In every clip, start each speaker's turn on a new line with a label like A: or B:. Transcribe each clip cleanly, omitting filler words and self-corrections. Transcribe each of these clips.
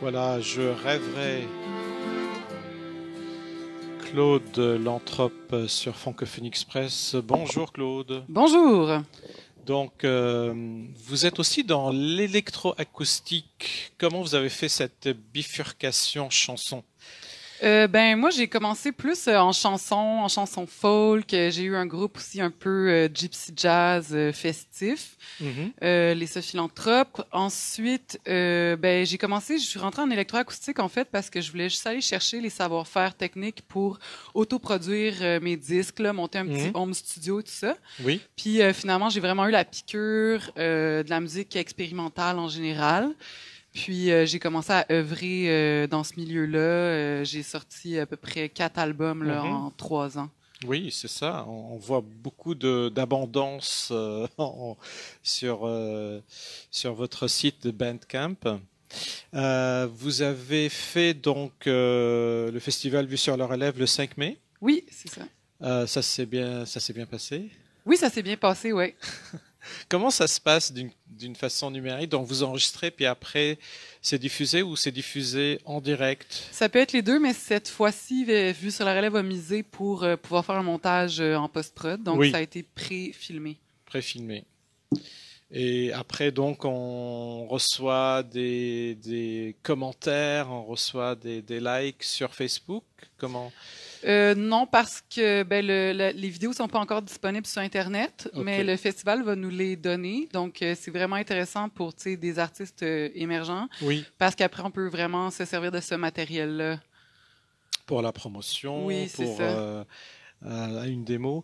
A: Voilà, je rêverais Claude Lanthrope sur Francophone Express. Bonjour Claude.
B: Bonjour.
A: Donc, vous êtes aussi dans l'électroacoustique. Comment vous avez fait cette bifurcation chanson?
B: Moi j'ai commencé plus en chanson folk. J'ai eu un groupe aussi un peu gypsy jazz festif,
A: Mhm,
B: les Sophilanthropes. Ensuite, j'ai commencé, je suis rentrée en électroacoustique en fait parce que je voulais juste aller chercher les savoir-faire techniques pour autoproduire mes disques, là, monter un petit
A: mhm,
B: home studio et tout ça.
A: oui,
B: Puis finalement j'ai vraiment eu la piqûre de la musique expérimentale en général. Puis j'ai commencé à œuvrer dans ce milieu-là. J'ai sorti à peu près 4 albums là,
A: mhm.
B: en 3 ans.
A: Oui, c'est ça. On voit beaucoup d'abondance sur votre site de Bandcamp. Vous avez fait donc le festival Vue sur le Relève le 5 mai.
B: Oui, c'est ça.
A: Ça s'est bien passé.
B: Oui, ça s'est bien passé, ouais.
A: Comment ça se passe d'une façon numérique? Donc vous enregistrez puis après c'est diffusé ou c'est diffusé en direct?
B: Ça peut être les deux, mais cette fois-ci, Vue sur la relève a misé pour pouvoir faire un montage en post-prod. Donc, ça
A: Oui,
B: a été pré-filmé.
A: préfilmé. Et après donc on reçoit des commentaires, on reçoit des likes sur Facebook. Comment?
B: Non, parce que les vidéos sont pas encore disponibles sur Internet,
A: Ok.
B: mais le festival va nous les donner. Donc, c'est vraiment intéressant pour des artistes émergents,
A: Oui,
B: parce qu'après, on peut vraiment se servir de ce matériel-là.
A: pour la promotion,
B: Oui, c'est ça.
A: une démo.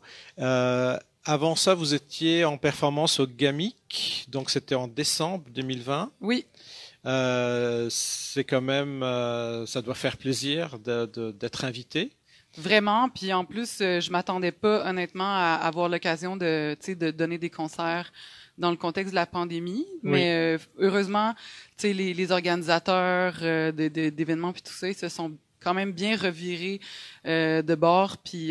A: Avant ça, vous étiez en performance au GAMIC, donc c'était en décembre 2020.
B: Oui,
A: C'est quand même, ça doit faire plaisir d'être invité.
B: vraiment. Puis en plus, je m'attendais pas honnêtement à avoir l'occasion de donner des concerts dans le contexte de la pandémie.
A: Oui.
B: Mais heureusement, les organisateurs d'événements puis tout ça, ils se sont quand même bien revirés de bord. Puis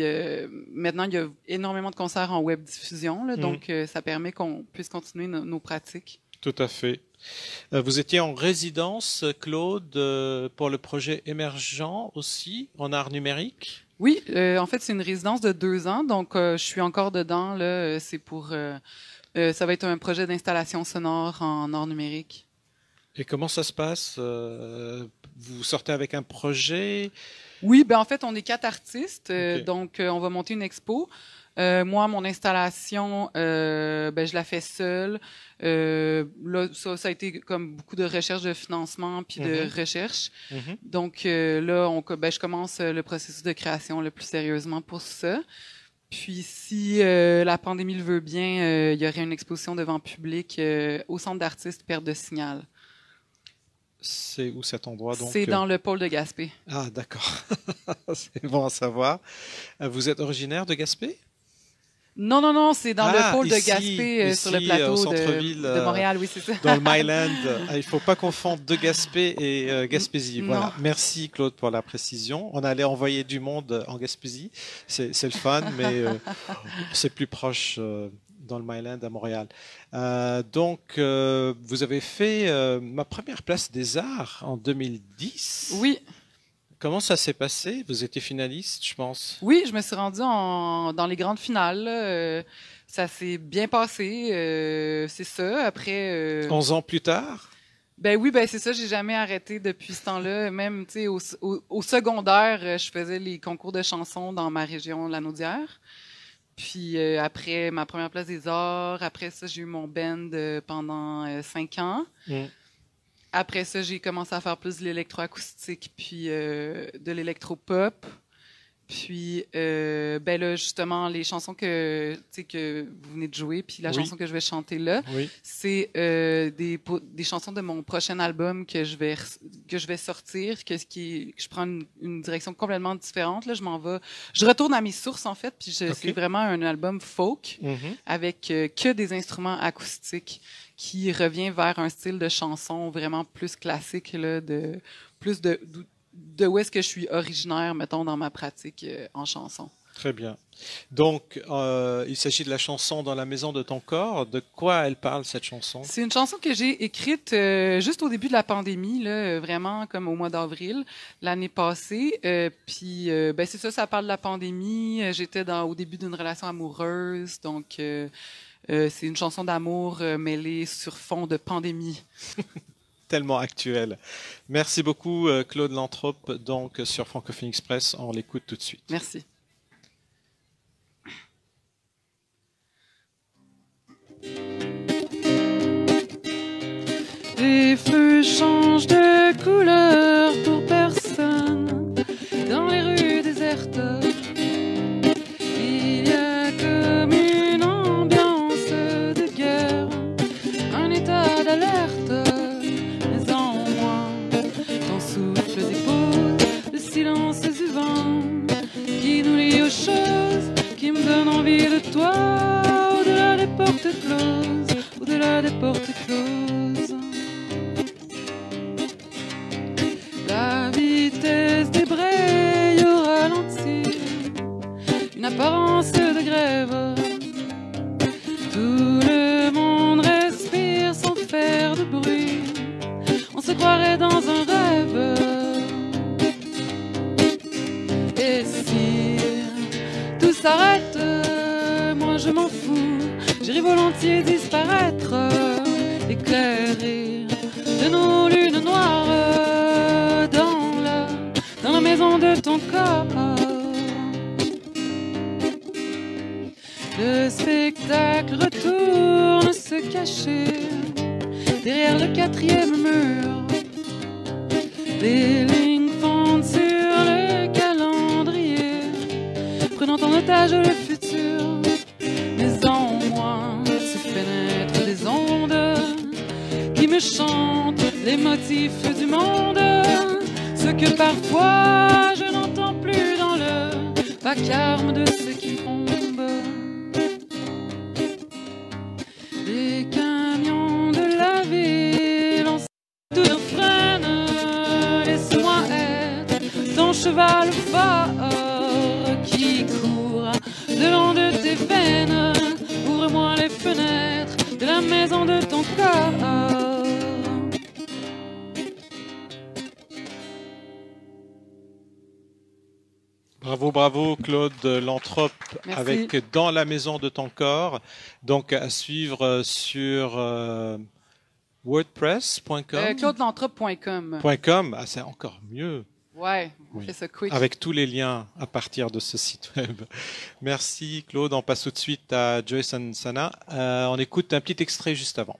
B: maintenant, il y a énormément de concerts en web diffusion, là,
A: Mhm.
B: donc ça permet qu'on puisse continuer nos pratiques.
A: Tout à fait. Vous étiez en résidence, Claude, pour le projet émergent aussi, en art numérique.
B: Oui, en fait, c'est une résidence de 2 ans, donc je suis encore dedans. Là, c'est pour ça va être un projet d'installation sonore en art numérique.
A: Et comment ça se passe? Vous sortez avec un projet?
B: Oui, ben en fait, on est 4 artistes,
A: Ok.
B: donc on va monter une expo. Moi, mon installation, je la fais seule. Là, ça a été comme beaucoup de recherche de financement puis de
A: Mhm,
B: recherche.
A: mhm.
B: Donc là, je commence le processus de création le plus sérieusement pour ça. Puis si la pandémie le veut bien, il y aurait une exposition devant public au Centre d'artistes Perte de Signal.
A: C'est où cet endroit
B: C'est
A: donc?
B: dans le pôle de Gaspé.
A: Ah, d'accord. C'est bon à savoir. Vous êtes originaire de Gaspé?
B: Non, non, non, c'est dans le
A: Ah,
B: pôle de
A: ici,
B: Gaspé, sur le
A: ici, au
B: plateau
A: centre-ville,
B: de Montréal, oui, c'est ça.
A: dans le Myland. Il ne faut pas confondre de Gaspé et Gaspésie.
B: Non.
A: Voilà. Merci Claude pour la précision. On allait envoyer du monde en Gaspésie. C'est le fun, mais c'est plus proche dans le Myland à Montréal. Vous avez fait ma première place des arts en 2010.
B: Oui,
A: Comment ça s'est passé? Vous étiez finaliste, je pense.
B: oui, je me suis rendue dans les grandes finales, là. Ça s'est bien passé, c'est ça. Après,
A: 11 ans plus tard?
B: ben oui, ben c'est ça, j'ai jamais arrêté depuis ce temps-là. Même, tu sais, au secondaire, je faisais les concours de chansons dans ma région, Lanaudière. Puis après ma première place des arts, après ça, j'ai eu mon band pendant 5 ans.
A: Mm.
B: Après ça, j'ai commencé à faire plus de l'électroacoustique, puis de l'électropop. Puis, là, justement, les chansons que vous venez de jouer, puis la
A: Oui,
B: chanson que je vais chanter là,
A: oui.
B: c'est des chansons de mon prochain album que je vais sortir, que je prends une direction complètement différente. Là, je retourne à mes sources en fait, puis c'est
A: OK.
B: vraiment un album folk
A: Mhm.
B: avec que des instruments acoustiques qui revient vers un style de chanson vraiment plus classique là, plus de où est-ce que je suis originaire, mettons, dans ma pratique en chanson.
A: Très bien. Donc, il s'agit de la chanson Dans la maison de ton corps. De quoi elle parle, cette chanson?
B: C'est une chanson que j'ai écrite juste au début de la pandémie, là, vraiment comme au mois d'avril l'année passée. Puis, ben c'est ça, ça parle de la pandémie. J'étais au début d'une relation amoureuse, donc c'est une chanson d'amour mêlée sur fond de pandémie.
A: Tellement actuelle. Merci beaucoup, Claude Lanthrope, donc sur Francophonie Express. On l'écoute tout de suite.
B: Merci. Les feux changent de couleur pour personne dans les rues désertes. Il y a comme une ambiance de guerre, un état d'alerte. Mais en moi, ton souffle dépose le silence du vent qui nous lie aux choses, qui me donne envie de toi, au-delà des portes closes, au-delà des portes closes. La vitesse des brayes au ralenti, une apparence de grève. Tout le monde respire sans faire de bruit, on se croirait dans un rêve. Et si tout s'arrête, moi je m'en fous, j'irai volontiers disparaître, éclairé de nos lunes noires dans la maison de ton corps. Le spectacle retourne se cacher derrière le quatrième mur. Les lignes fondent sur le calendrier, prenant en otage le futur. Mais en moi se fait naître des ondes qui me chantent les motifs du monde, ce que parfois je n'entends plus dans le vacarme de ce qui tombe. Les camions de la ville en tout leur freine, laisse-moi être ton cheval fort qui court le long de tes veines. Ouvre-moi les fenêtres de la maison de ton corps.
A: Bravo, bravo, Claude Lanthrope,
B: Merci.
A: avec Dans la maison de ton corps. Donc, à suivre sur wordpress.com.
B: ClaudeLanthrope.com.
A: .com. Ah, c'est encore mieux.
B: Ouais, on
A: Oui.
B: fait ça quick.
A: Avec tous les liens à partir de ce site web. Merci, Claude. On passe tout de suite à Joyce and Sana. On écoute un petit extrait juste avant.